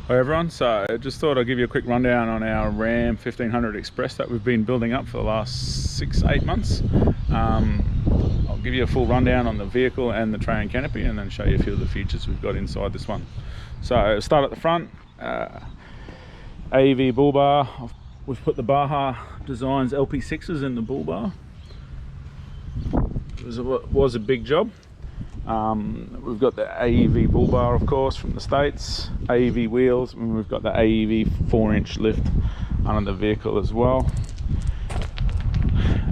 Hi everyone, so just thought I'd give you a quick rundown on our Ram 1500 Express that we've been building up for the last 6-8 months. I'll give you a full rundown on the vehicle and the tray and canopy, and then show you a few of the features we've got inside this one. So start at the front, AEV bull bar. We've put the Baja Designs LP6s in the bull bar. It was a big job. We've got the AEV bull bar, of course, from the States, AEV wheels, and we've got the AEV 4-inch lift under the vehicle as well.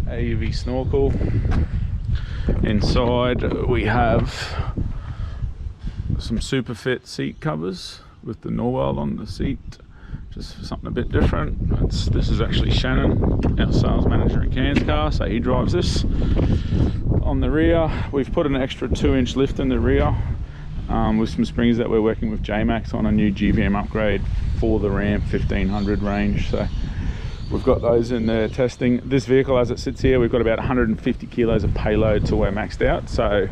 AEV snorkel. Inside we have some super fit seat covers with the Norweld on the seat, just something a bit different. This is actually Shannon, our sales manager in Cairns car, so he drives this. On the rear, we've put an extra 2-inch lift in the rear with some springs that we're working with J-Max on a new GVM upgrade for the Ram 1500 range. So we've got those in there testing. This vehicle, as it sits here, we've got about 150 kilos of payload till we're maxed out. So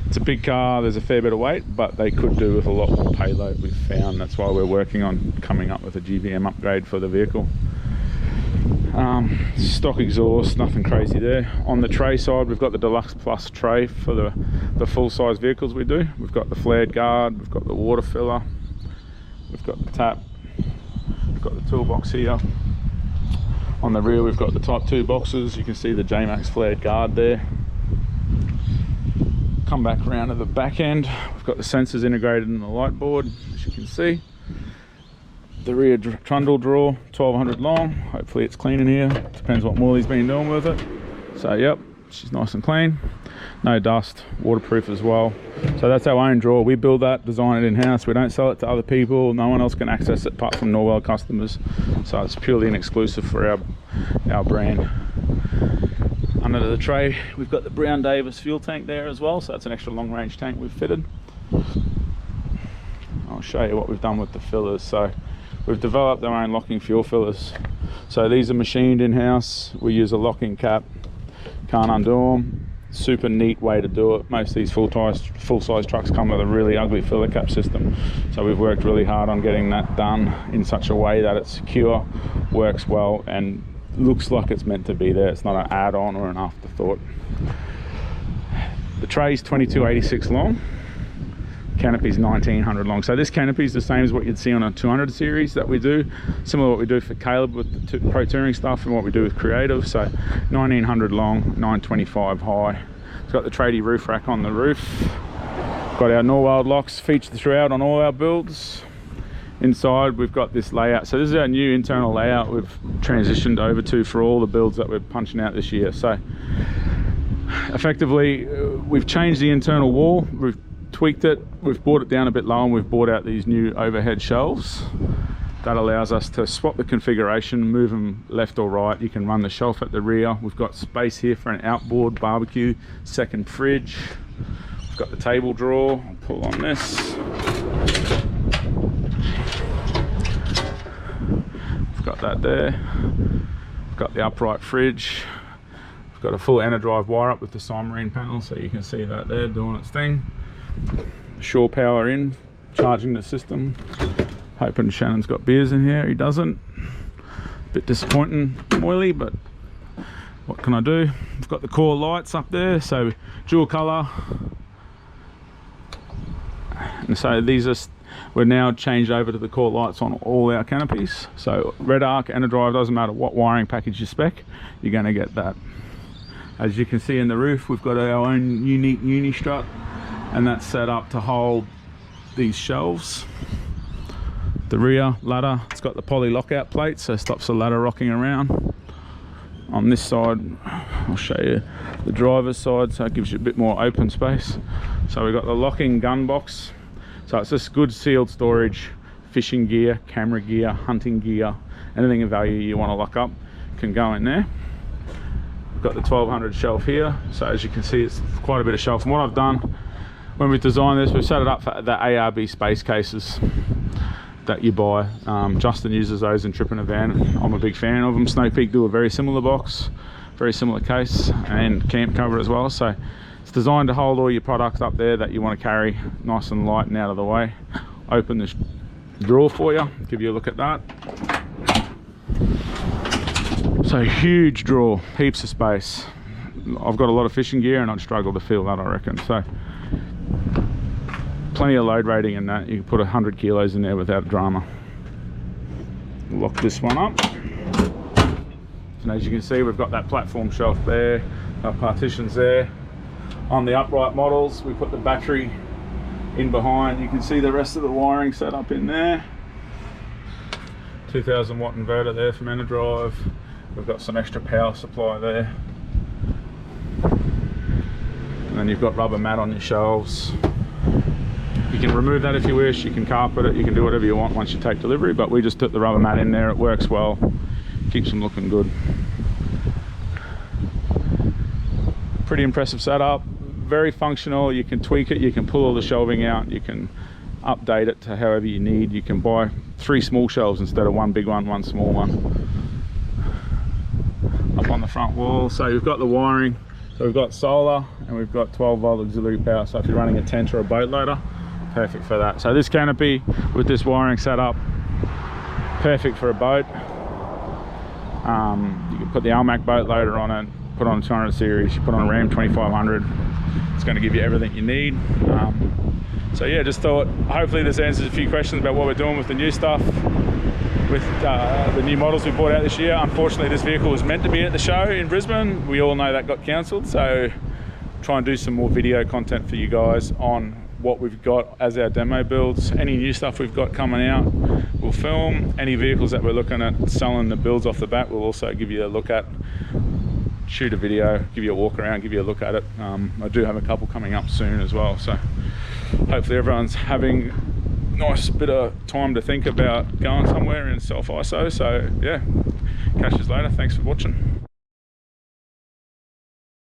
it's a big car, there's a fair bit of weight, but they could do with a lot more payload, we've found. That's why we're working on coming up with a GVM upgrade for the vehicle. Stock exhaust, nothing crazy there. On the tray side, we've got the Deluxe Plus tray for the full-size vehicles we do. We've got the flared guard, we've got the water filler, we've got the tap, we've got the toolbox here. On the rear, we've got the Type 2 boxes. You can see the J-Max flared guard there. Come back around to the back end, we've got the sensors integrated in the light board, as you can see. The rear trundle drawer, 1200 long. Hopefully it's clean in here. Depends what Morley's been doing with it. So yep, she's nice and clean. No dust, waterproof as well. So that's our own drawer. We build that, design it in-house. We don't sell it to other people. No one else can access it apart from Norweld customers. So it's purely an exclusive for our brand. Under the tray, we've got the Brown Davis fuel tank there as well. So that's an extra long range tank we've fitted. I'll show you what we've done with the fillers. So we've developed our own locking fuel fillers. So these are machined in-house. We use a locking cap, can't undo them. Super neat way to do it. Most of these full-size trucks come with a really ugly filler cap system. So we've worked really hard on getting that done in such a way that it's secure, works well, and looks like it's meant to be there. It's not an add-on or an afterthought. The tray's 2286 long. Canopy's 1900 long. So this canopy is the same as what you'd see on a 200 series that we do, similar to what we do for Caleb with the pro touring stuff and what we do with Creative. So 1900 long, 925 high. It's got the tradie roof rack on the roof. Got our Norweld locks featured throughout on all our builds. Inside we've got this layout. So this is our new internal layout we've transitioned over to for all the builds that we're punching out this year. So effectively we've changed the internal wall, we've tweaked it, we've brought it down a bit low, and we've brought out these new overhead shelves that allows us to swap the configuration, move them left or right. You can run the shelf at the rear. We've got space here for an outboard barbecue, second fridge. We've got the table drawer. I'll pull on this. We've got that there. We've got the upright fridge. We've got a full Enerdrive wire up with the Simarine panel, so you can see that there doing its thing. Shore power in, charging the system. Hoping Shannon's got beers in here. He doesn't. Bit disappointing, oily, but what can I do? We've got the core lights up there, so dual color. And so these are, we're now changed over to the core lights on all our canopies. So red arc, Enerdrive, doesn't matter what wiring package you spec, you're going to get that. As you can see in the roof, we've got our own unique uni strut, and that's set up to hold these shelves. The rear ladder, it's got the poly lockout plate, so it stops the ladder rocking around. On this side, I'll show you the driver's side, so it gives you a bit more open space. So we've got the locking gun box, so it's just good sealed storage, fishing gear, camera gear, hunting gear, anything of value you want to lock up can go in there. We've got the 1200 shelf here, so as you can see it's quite a bit of shelf. And what I've done when we've designed this, we've set it up for the ARB space cases that you buy. Justin uses those in Trip in a Van. I'm a big fan of them. Snow Peak do a very similar box, very similar case, and camp cover as well. So it's designed to hold all your products up there that you want to carry nice and light and out of the way. Open this drawer for you, give you a look at that. So huge drawer, heaps of space. I've got a lot of fishing gear and I'd struggle to fill that, I reckon. So plenty of load rating in that. You can put 100 kilos in there without drama. Lock this one up. And as you can see, we've got that platform shelf there, our partitions there. On the upright models, we put the battery in behind. You can see the rest of the wiring set up in there. 2000 watt inverter there from Enerdrive. We've got some extra power supply there. And then you've got rubber mat on your shelves. You can remove that if you wish, you can carpet it, you can do whatever you want once you take delivery, but we just took the rubber mat in there. It works well, keeps them looking good. Pretty impressive setup, very functional. You can tweak it, you can pull all the shelving out, you can update it to however you need. You can buy 3 small shelves instead of 1 big one, 1 small one. Up on the front wall, so you've got the wiring. So we've got solar and we've got 12 volt auxiliary power. So if you're running a tent or a boat loader, perfect for that. So this canopy with this wiring set up, perfect for a boat. You can put the Almac boat loader on it, put on a 200 series, you put on a Ram 2500. It's going to give you everything you need. So yeah, just thought hopefully this answers a few questions about what we're doing with the new stuff. With the new models we brought out this year. Unfortunately, this vehicle was meant to be at the show in Brisbane. We all know that got cancelled, so try and do some more video content for you guys on what we've got as our demo builds. Any new stuff we've got coming out, we'll film. Any vehicles that we're looking at selling the builds off the bat, we'll also give you a look at. Shoot a video, give you a walk around, give you a look at it. I do have a couple coming up soon as well, so hopefully everyone's having nice bit of time to think about going somewhere in self-ISO. So yeah, catch us later. Thanks for watching.